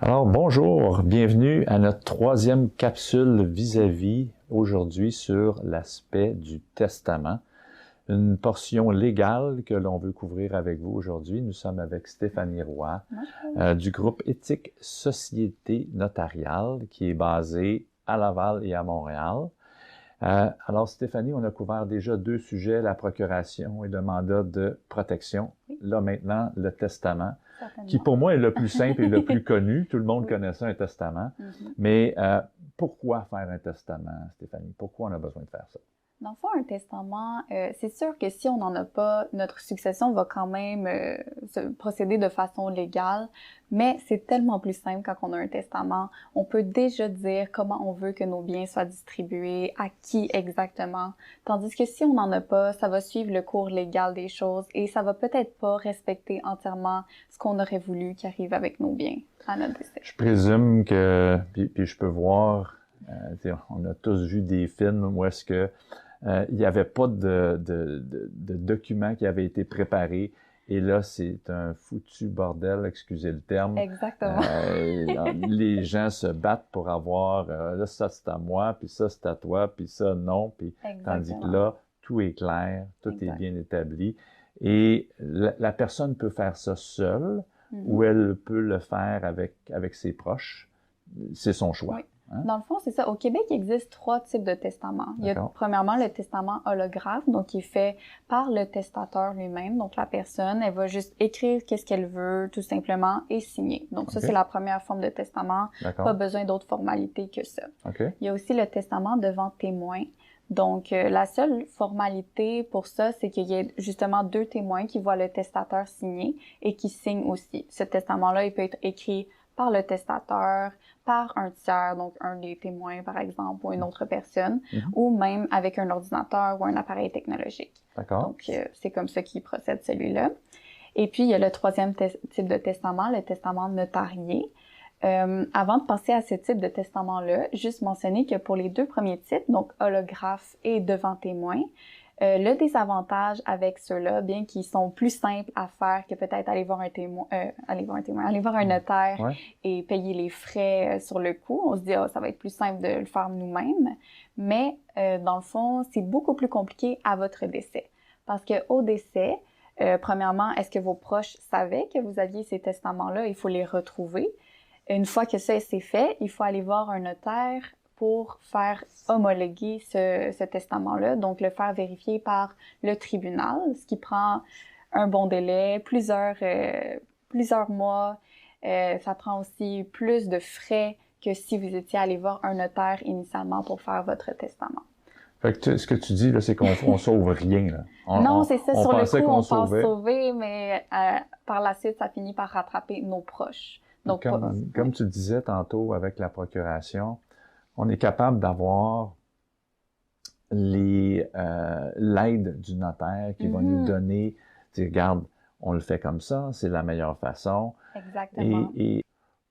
Alors, bonjour, bienvenue à notre troisième capsule vis-à-vis aujourd'hui sur l'aspect du testament. Une portion légale que l'on veut couvrir avec vous aujourd'hui. Nous sommes avec Stéphanie Roy du groupe Éthique Société Notariale qui est basé à Laval et à Montréal. Alors Stéphanie, on a couvert déjà deux sujets, la procuration et le mandat de protection. Oui. Là maintenant, le testament. Certainement. Qui pour moi est le plus simple et le plus connu. Tout le monde connaît ça, un testament. Mais pourquoi faire un testament, Stéphanie? Pourquoi on a besoin de faire ça? Dans le fond, un testament, c'est sûr que si on n'en a pas, notre succession va quand même procéder de façon légale, mais c'est tellement plus simple quand on a un testament. On peut déjà dire comment on veut que nos biens soient distribués, à qui exactement. Tandis que si on n'en a pas, ça va suivre le cours légal des choses et ça va peut-être pas respecter entièrement ce qu'on aurait voulu qui arrive avec nos biens à notre décès. Je présume que, puis je peux voir, on a tous vu des films où est-ce que il n'y avait pas de documents qui avaient été préparés. Et là, c'est un foutu bordel, excusez le terme. Exactement. Les gens se battent pour avoir, là, ça c'est à moi, puis ça c'est à toi, puis ça non. Puis, tandis que là, tout est clair, tout est bien établi. Et la personne peut faire ça seule ou elle peut le faire avec ses proches. C'est son choix. Oui. Dans le fond, c'est ça. Au Québec, il existe 3 types de testaments. Il y a premièrement le testament holographe, donc qui est fait par le testateur lui-même. Donc la personne, elle va juste écrire qu'est-ce qu'elle veut, tout simplement, et signer. Donc ça, c'est la première forme de testament. Pas besoin d'autres formalités que ça. Il y a aussi le testament devant témoin. Donc, la seule formalité pour ça, c'est qu'il y ait justement 2 témoins qui voient le testateur signer et qui signent aussi. Ce testament-là, il peut être écrit par le testateur, par un tiers, donc un des témoins, par exemple, ou une autre personne, ou même avec un ordinateur ou un appareil technologique. Donc, c'est comme ça qu'il procède celui-là. Et puis, il y a le troisième type de testament, le testament notarié. Avant de passer à ce type de testament-là, juste mentionner que pour les 2 premiers types, donc holographe et devant témoin, le désavantage avec ceux-là, bien qu'ils sont plus simples à faire que peut-être aller voir un notaire et payer les frais sur le coup. On se dit, ça va être plus simple de le faire nous-mêmes. Mais dans le fond, c'est beaucoup plus compliqué à votre décès. Parce que au décès, premièrement, est-ce que vos proches savaient que vous aviez ces testaments-là? Il faut les retrouver. Une fois que ça c'est fait, il faut aller voir un notaire pour faire homologuer ce testament-là, donc le faire vérifier par le tribunal, ce qui prend un bon délai, plusieurs mois. Ça prend aussi plus de frais que si vous étiez allé voir un notaire initialement pour faire votre testament. Fait que ce que tu dis, là, c'est qu'on sauve rien, là. Non, c'est ça. Sur le coup, on pense sauver, mais par la suite, ça finit par rattraper nos proches. Donc, comme tu disais tantôt avec la procuration, on est capable d'avoir l'aide du notaire qui va nous donner, dire, regarde, on le fait comme ça, c'est la meilleure façon. Exactement. Et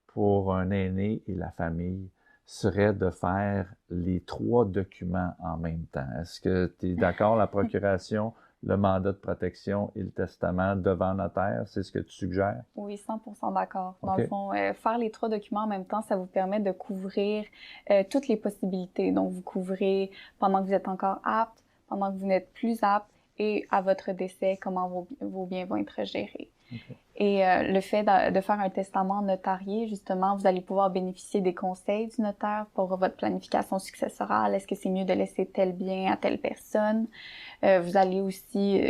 pour un aîné et la famille, serait de faire les 3 documents en même temps. Est-ce que tu es d'accord, la procuration, le mandat de protection et le testament devant notaire, c'est ce que tu suggères? Oui, 100% d'accord. Dans le fond, faire les 3 documents en même temps, ça vous permet de couvrir toutes les possibilités. Donc, vous couvrez pendant que vous êtes encore apte, pendant que vous n'êtes plus apte et à votre décès, comment vos biens vont être gérés. Et le fait de faire un testament notarié, justement, vous allez pouvoir bénéficier des conseils du notaire pour votre planification successorale. Est-ce que c'est mieux de laisser tel bien à telle personne? Vous allez aussi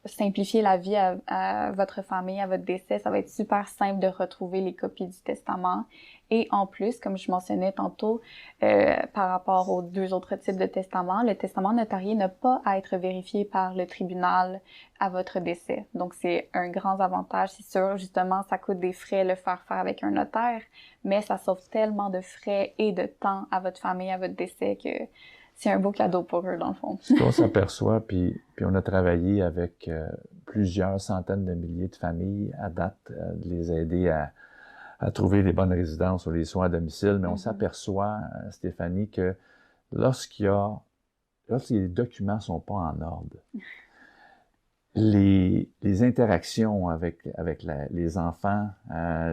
simplifier la vie à votre famille, à votre décès. Ça va être super simple de retrouver les copies du testament. Et en plus, comme je mentionnais tantôt, par rapport aux 2 autres types de testaments, le testament notarié n'a pas à être vérifié par le tribunal à votre décès. Donc, c'est un grand avantage. C'est sûr, justement, ça coûte des frais le faire avec un notaire, mais ça sauve tellement de frais et de temps à votre famille, à votre décès que c'est un beau cadeau pour eux, dans le fond. Ce qu'on s'aperçoit, puis on a travaillé avec plusieurs centaines de milliers de familles à date, de les aider à trouver les bonnes résidences ou les soins à domicile, mais on s'aperçoit, Stéphanie, que lorsque les documents sont pas en ordre, les interactions avec les enfants,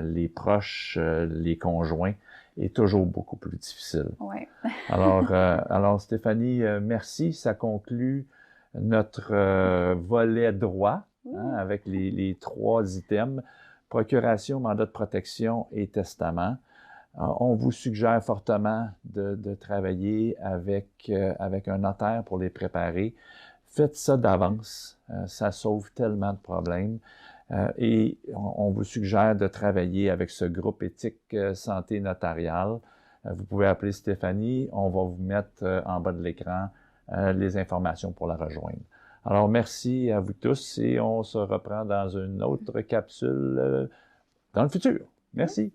les proches, les conjoints est toujours beaucoup plus difficile. Ouais. Alors Stéphanie, merci. Ça conclut notre volet droit avec les 3 items, procuration, mandat de protection et testament. On vous suggère fortement de travailler avec un notaire pour les préparer. Faites ça d'avance, ça sauve tellement de problèmes. Et on vous suggère de travailler avec ce groupe éthique santé notariale. Vous pouvez appeler Stéphanie, on va vous mettre en bas de l'écran les informations pour la rejoindre. Alors merci à vous tous et on se reprend dans une autre capsule dans le futur. Merci.